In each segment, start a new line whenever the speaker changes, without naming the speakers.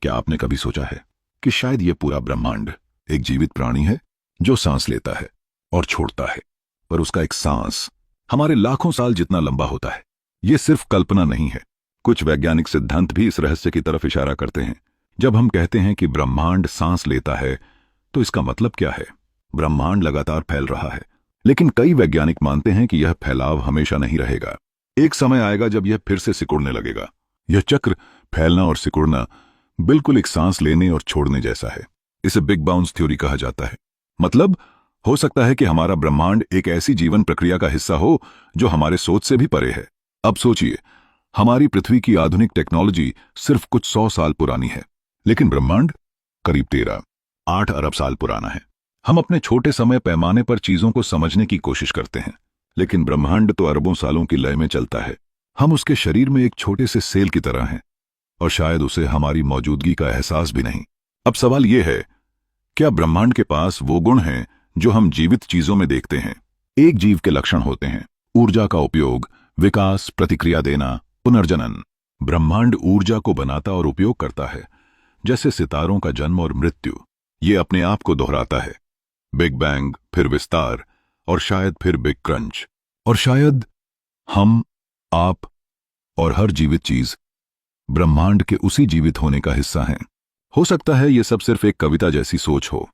क्या आपने कभी सोचा है कि शायद ये पूरा ब्रह्मांड एक जीवित प्राणी है जो सांस लेता है और छोड़ता है, पर उसका एक सांस हमारे लाखों साल जितना लंबा होता है। ये सिर्फ कल्पना नहीं है। कुछ वैज्ञानिक सिद्धांत भी इस रहस्य की तरफ इशारा करते हैं। जब हम कहते हैं कि ब्रह्मांड सांस लेता है, तो इसका मतलब क्या है? ब्रह्मांड लगातार फैल रहा है, लेकिन कई वैज्ञानिक मानते हैं कि यह फैलाव हमेशा नहीं रहेगा। एक समय आएगा जब यह फिर से सिकुड़ने लगेगा। यह चक्र, फैलना और सिकुड़ना, बिल्कुल एक सांस लेने और छोड़ने जैसा है। इसे बिग बाउंस थ्योरी कहा जाता है। मतलब हो सकता है कि हमारा ब्रह्मांड एक ऐसी जीवन प्रक्रिया का हिस्सा हो जो हमारे सोच से भी परे है। अब सोचिए, हमारी पृथ्वी की आधुनिक टेक्नोलॉजी सिर्फ कुछ 100 साल पुरानी है, लेकिन ब्रह्मांड करीब 13-8 अरब साल पुराना है। हम अपने छोटे समय पैमाने पर चीजों को समझने की कोशिश करते हैं, लेकिन ब्रह्मांड तो अरबों सालों की लय में चलता है। हम उसके शरीर में एक छोटे से सेल की तरह हैं, और शायद उसे हमारी मौजूदगी का एहसास भी नहीं। अब सवाल यह है, क्या ब्रह्मांड के पास वो गुण हैं जो हम जीवित चीजों में देखते हैं? एक जीव के लक्षण होते हैं: ऊर्जा का उपयोग, विकास, प्रतिक्रिया देना, पुनर्जनन। ब्रह्मांड ऊर्जा को बनाता और उपयोग करता है, जैसे सितारों का जन्म और मृत्यु। ये अपने आप को दोहराता है। बिग बैंग, फिर विस्तार, और शायद फिर बिग क्रंच। और शायद हम, आप और हर जीवित चीज ब्रह्मांड के उसी जीवित होने का हिस्सा हैं। हो सकता है यह सब सिर्फ एक कविता जैसी सोच हो,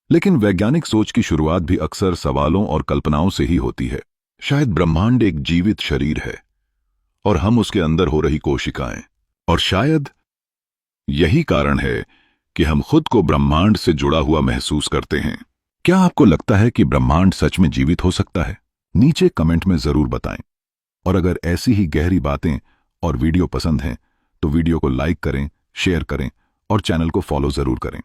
लेकिन वैज्ञानिक सोच की शुरुआत भी अक्सर सवालों और कल्पनाओं से ही होती है। शायद ब्रह्मांड एक जीवित शरीर है और हम उसके अंदर हो रही कोशिकाएं। और शायद यही कारण है कि हम खुद को ब्रह्मांड से जुड़ा हुआ महसूस करते हैं। क्या आपको लगता है कि ब्रह्मांड सच में जीवित हो सकता है? नीचे कमेंट में जरूर बताएं। और अगर ऐसी ही गहरी बातें और वीडियो पसंद हैं, तो वीडियो को लाइक करें, शेयर करें और चैनल को फॉलो जरूर करें।